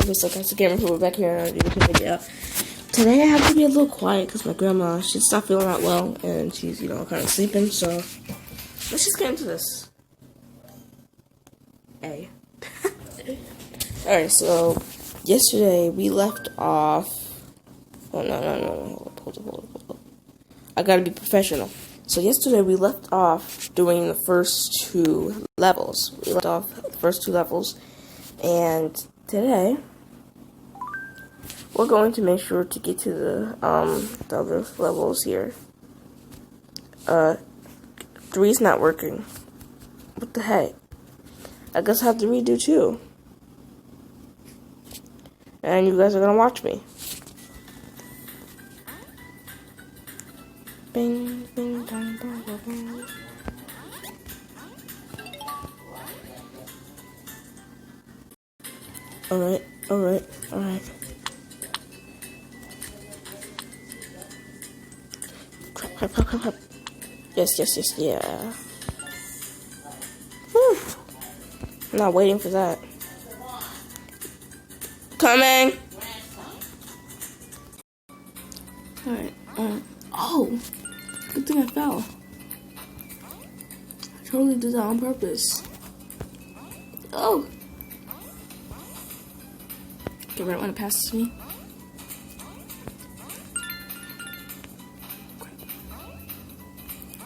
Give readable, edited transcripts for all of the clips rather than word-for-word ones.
What's up, guys? Again, we're back here on a YouTube video. Today I have to be a little quiet because my grandma, she's not feeling that well and she's, kind of sleeping. So let's just get into this. Hey. Alright, so yesterday we left off. Oh, no. Hold up. I gotta be professional. So yesterday we left off doing the first two levels. And today we're going to make sure to get to the other levels here. 3's not working. What the heck? I guess I have to redo 2. And you guys are gonna watch me. Bing, bing, bong, bong, bong, bong. Alright. Crap. Yes, yeah. Whew. I'm not waiting for that. Coming! Alright. Oh! Good thing I fell. I totally did that on purpose. Oh! Okay, right when it passes me.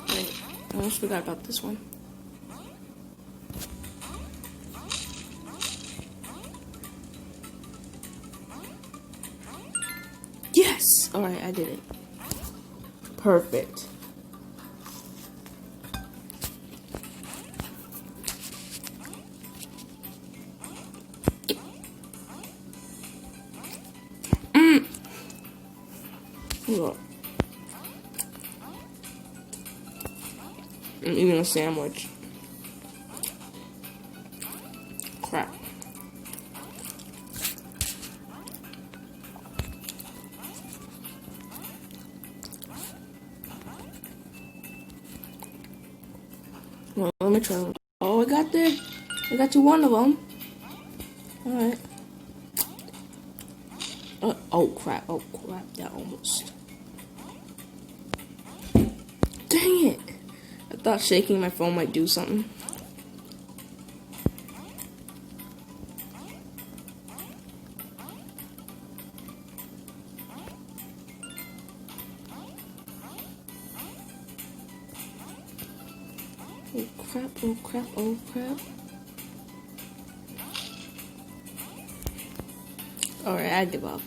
Wait, I almost forgot about this one. Yes! Alright, I did it. Perfect. Look. I'm eating a sandwich. Crap. Well, let me try. Oh, I got there. I got to one of them. Alright. Oh crap, that almost. Dang it! I thought shaking my phone might do something. Oh crap. Alright, I give up.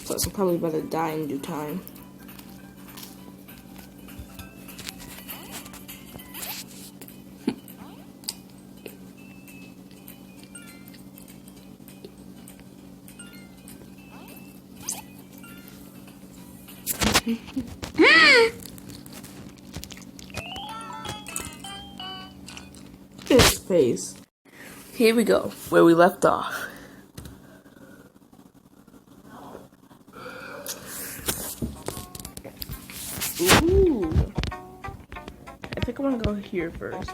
Plus, I'm probably about to die in due time. His face. Here we go, where we left off. Ooh. I think I want to go here first.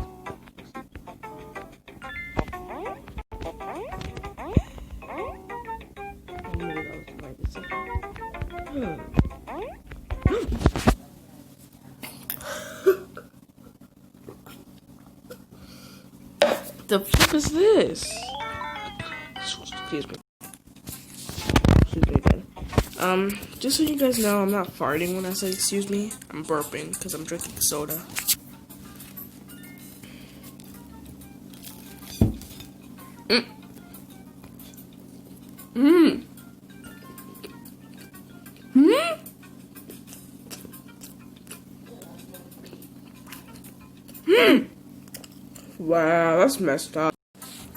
The fuck is this? Excuse me again. Just so you guys know, I'm not farting when I say excuse me. I'm burping because I'm drinking soda. Wow, that's messed up.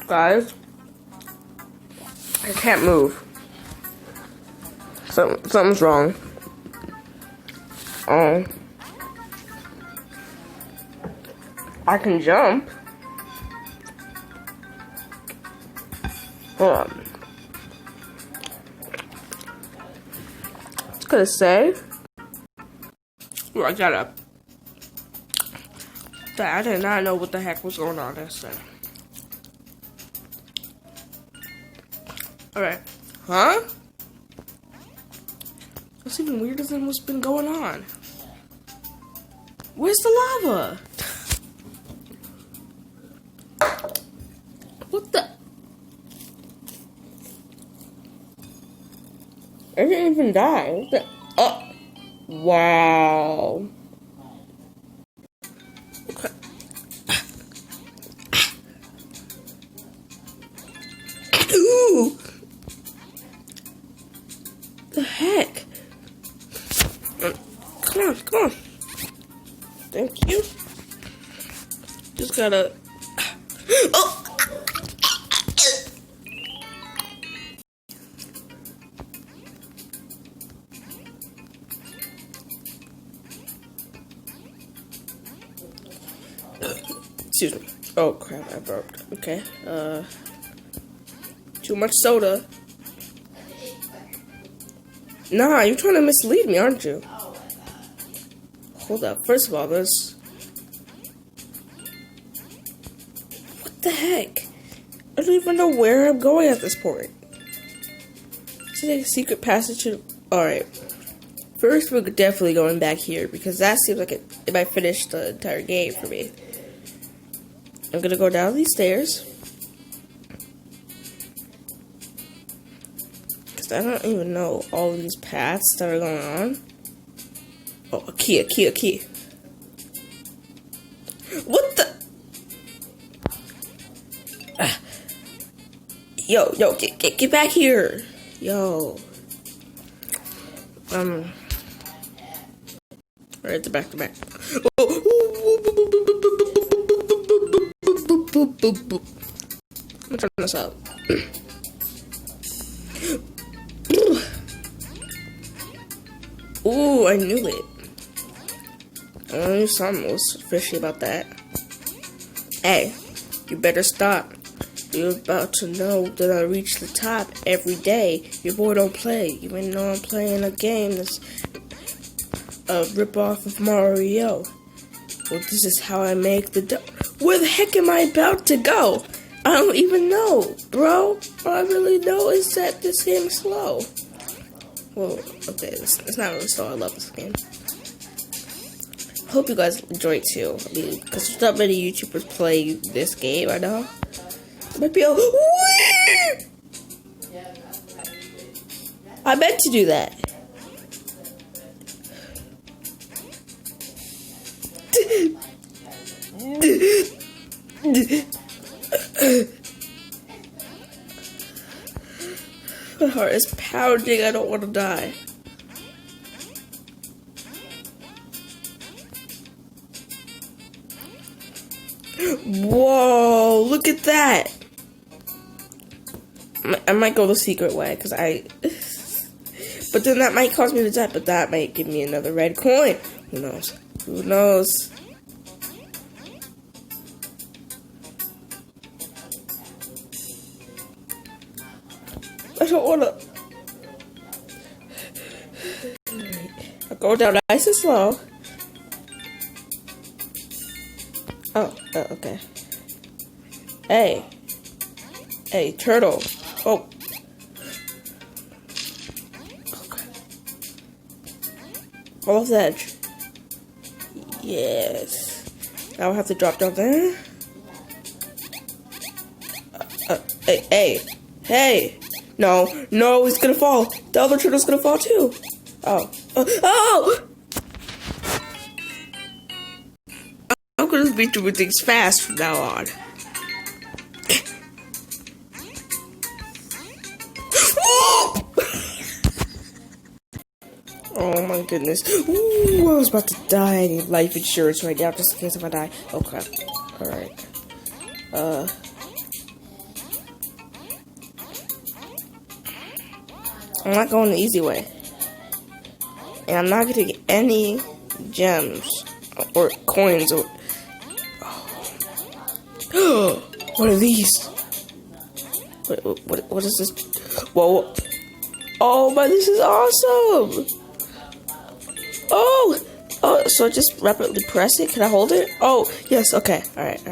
Guys, I can't move. Something's wrong. I can jump. Hold on. It's gonna say. Ooh, I got up. I did not know what the heck was going on this thing. Alright. Huh? That's even weirder than what's been going on. Where's the lava? What the? I didn't even die. What the? Oh. Wow. Okay. Ooh. The heck? Come on, come on. Thank you. Just gotta. Oh! Excuse me. Oh crap, I burped. Okay. Too much soda. Nah, you're trying to mislead me, aren't you? Hold up. First of all, this. What the heck? I don't even know where I'm going at this point. Is it a secret passage to... Alright. First, we're definitely going back here, because that seems like it might finish the entire game for me. I'm gonna go down these stairs. Because I don't even know all of these paths that are going on. Oh, a key, a key, a key. What the? Yo, get back here. Yo. Alright, the back, the back. Oh. I'm gonna turn this up. Ooh, I knew it. I knew something was fishy about that. Hey, you better stop. You're about to know that I reach the top every day. Your boy don't play, even though I'm playing a game that's a ripoff of Mario. Well, this is how I make the dough. Where the heck am I about to go? I don't even know, bro. All I really know is that this game is slow. Well, okay, it's not really slow. I love this game. Hope you guys enjoy it too. I mean, because there's not many YouTubers play this game, I know. It might be a... I meant to do that. My heart is pounding. I don't want to die. Whoa, look at that. I might go the secret way, because but then that might cause me to die, but that might give me another red coin. Who knows? Who knows? I don't wanna. I'll go down nice and slow. Oh, okay. Hey, turtle. Oh. Okay. Off the edge. Yes. Now I have to drop down there. Hey. No, he's gonna fall. The other turtle's gonna fall too. Oh! I'm gonna be doing things fast from now on. Oh my goodness. Ooh, I was about to die. I need life insurance right now just in case if I die. Oh crap. Alright. I'm not going the easy way. And I'm not gonna get any gems or coins or... Oh. What are these? What is this? Whoa. Oh, but this is awesome! Oh, so just rapidly press it? Can I hold it? Oh, yes, okay. Alright.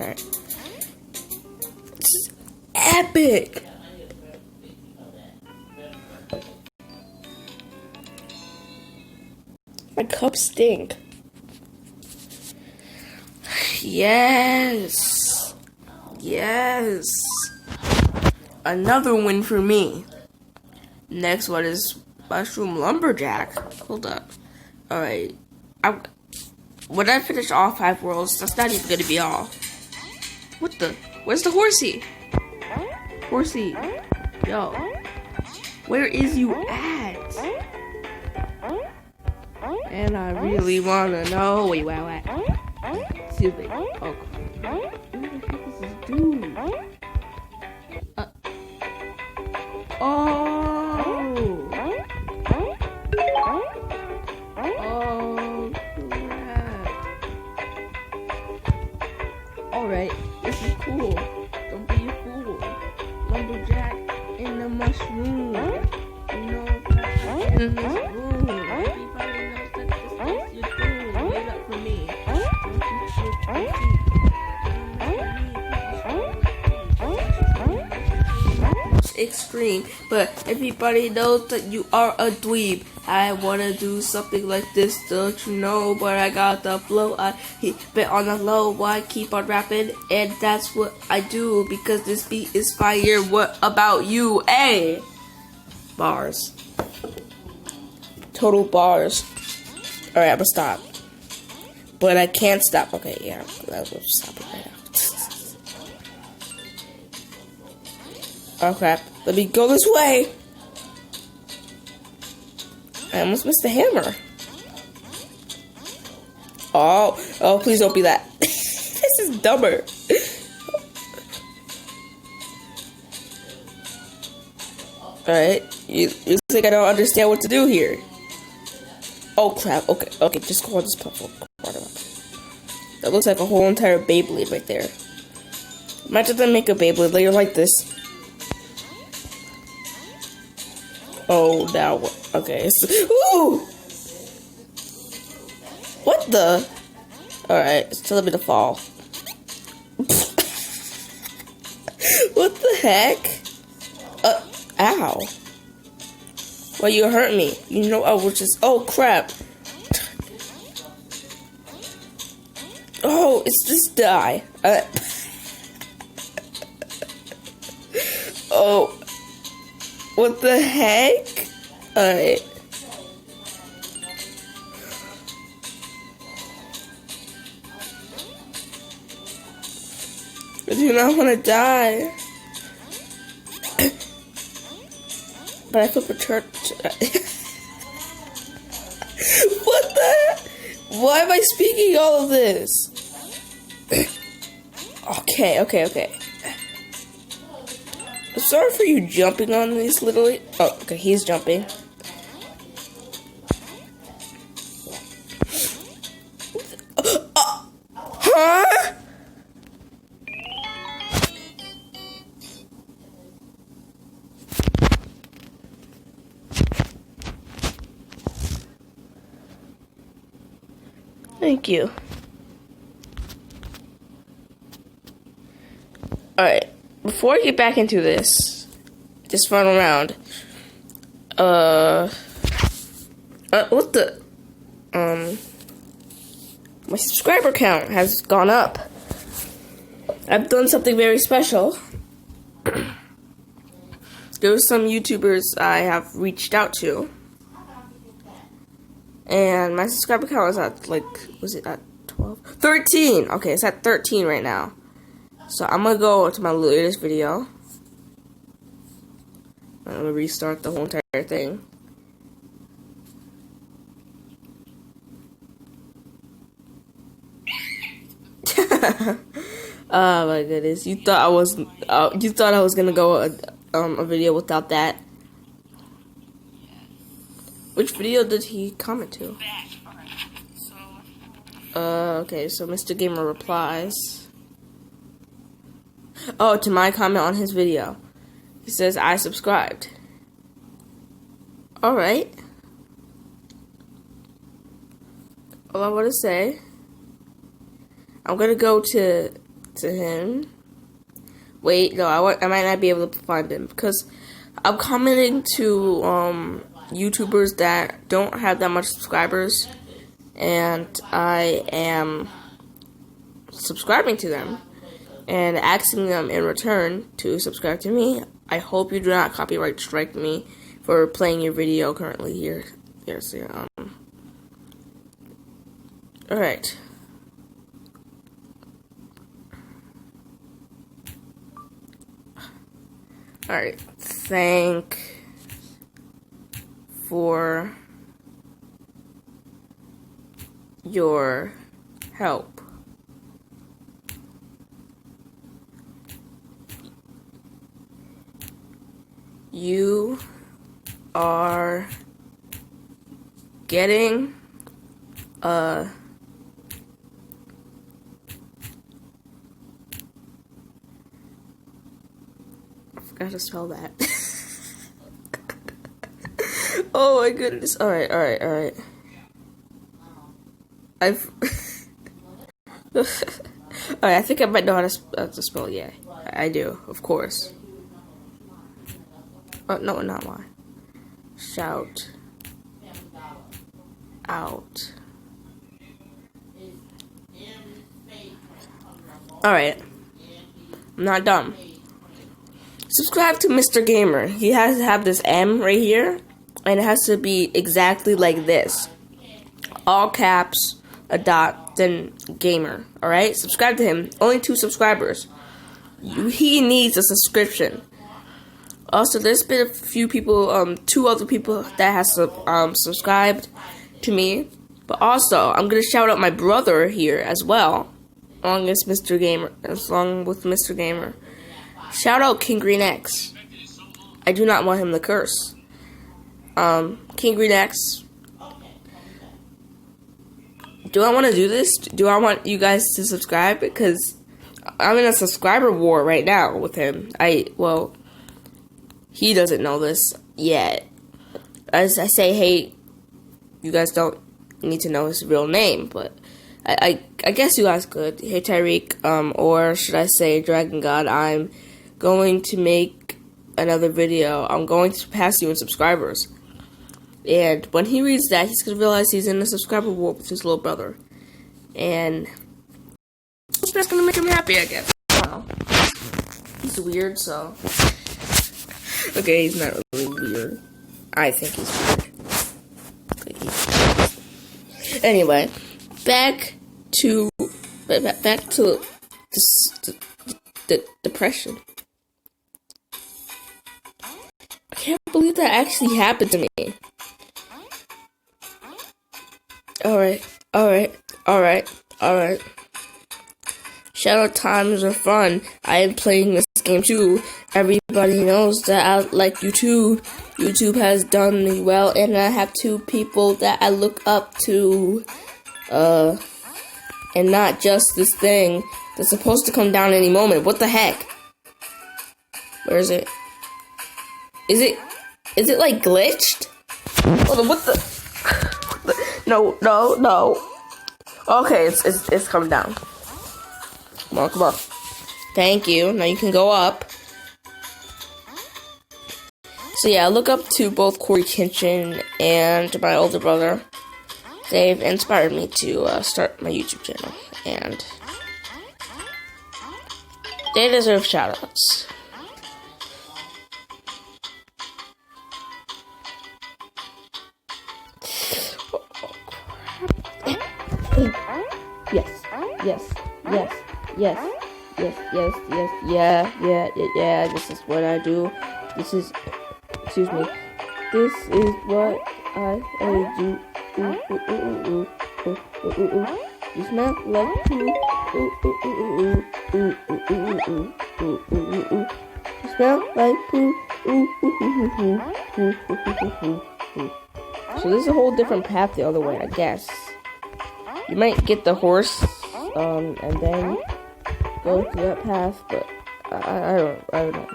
This is epic! My cups stink. Yes. Yes. Another win for me. Next one is Mushroom Lumberjack. Hold up. Alright. When I finish all 5 worlds, that's not even gonna be all. What the? Where's the horsey? Horsey. Yo. Where is you at? And I really wanna know where you at. Excuse me. Oh. Where the heck is this dude? Oh, crap. Alright, this is cool. Don't be a fool. Lumberjack in the mushroom. You know that in this room. Everybody knows that this is your doom. Wait up for me. Don't you feel crazy? Extreme, but everybody knows that you are a dweeb. I wanna do something like this, don't you know? But I got the flow. I keep it on the low. I keep on rapping, and that's what I do because this beat is fire. What about you? Hey, bars, total bars. All right, I'm gonna stop, but I can't stop. Okay, yeah, that's what stop it right now. Oh crap, let me go this way. I almost missed the hammer. Oh, please don't be that. This is dumber. Alright, you think I don't understand what to do here. Oh crap, okay, just go on this platform. That looks like a whole entire Beyblade right there. Imagine them make a Beyblade layer like this. Oh, now what? Okay. Ooh! What the? Alright, it's telling me to fall. What the heck? Ow. Well, you hurt me. You know I was just. Oh, crap. Oh, it's just die. Oh. What the heck? Alright. I do not want to die. But I feel perturbed. What the heck? Why am I speaking all of this? Okay. I'm sorry for you jumping on these literally. Oh, okay, he's jumping. Huh? Thank you. Alright. Before I get back into this final round, what the, my subscriber count has gone up. I've done something very special. There were some YouTubers I have reached out to, and my subscriber count was at, like, was it at 12? 13! Okay, it's at 13 right now. So I'm gonna go to my latest video. I'm gonna restart the whole entire thing. Oh my goodness! You thought I was gonna go a video without that. Which video did he comment to? Okay, so Mr. Gamer replies. Oh, to my comment on his video. He says, I subscribed. Alright. All I want to say, I'm going to go to him. Wait, no, I might not be able to find him. Because I'm commenting to YouTubers that don't have that much subscribers. and I am subscribing to them and asking them in return to subscribe to me. I hope you do not copyright strike me for playing your video currently here. Yes, yeah. Alright. Alright. Thank for your help. You are getting a I forgot to spell that. Oh my goodness. Alright. Alright, I think I might know how to spell it. Yeah, I do, of course. Oh, no, not mine. Shout out. Alright. I'm not dumb. Subscribe to Mr. Gamer. He has to have this M right here, and it has to be exactly like this. All caps, a dot, then gamer. Alright? Subscribe to him. Only 2 subscribers. He needs a subscription. Also, there's been a few people, 2 other people that has subscribed to me. But also, I'm gonna shout out my brother here as well, along with Mr. Gamer. Shout out King Green X. I do not want him to curse. King Green X. Do I want to do this? Do I want you guys to subscribe? Because I'm in a subscriber war right now with him. He doesn't know this yet. As I say, hey, you guys don't need to know his real name, but I guess you guys could. Hey, Tyreek, or should I say Dragon God, I'm going to make another video. I'm going to pass you in subscribers. And when he reads that, he's going to realize he's in a subscriber war with his little brother. And that's going to make him happy, I guess. Wow. He's weird, so... Okay, he's not really weird. I think he's weird. Anyway, back to the depression. I can't believe that actually happened to me. Alright. Shadow times are fun. I am playing this game too. Everybody knows that I like YouTube. YouTube has done me well, and I have 2 people that I look up to. And not just this thing that's supposed to come down any moment. What the heck? Where is it? Is it like glitched? Hold on, what the? No. Okay, it's coming down. Come on. Thank you. Now you can go up. So yeah, I look up to both Corey Kitchen and my older brother. They've inspired me to start my YouTube channel, and they deserve shoutouts. Yeah, this is what I do. This is what I do. You smell like poo. You smell like poo. So this is a whole different path the other way, I guess. You might get the horse, and then go through that path, but I don't know.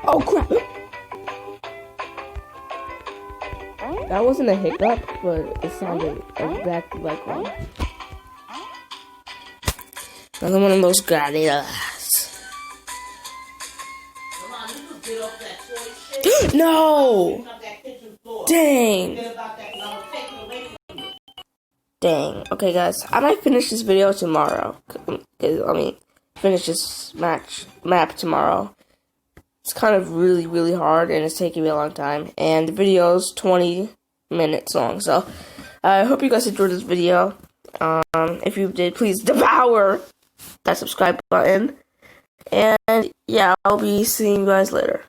Oh crap! That wasn't a hiccup, but it sounded exactly like one. Another one of those gladiators. No! Dang. Dang. Okay, guys. I might finish this video tomorrow. Finish this map tomorrow. It's kind of really hard, and it's taking me a long time. And the video is 20 minutes long. So, I hope you guys enjoyed this video. If you did, please devour that subscribe button. And, yeah, I'll be seeing you guys later.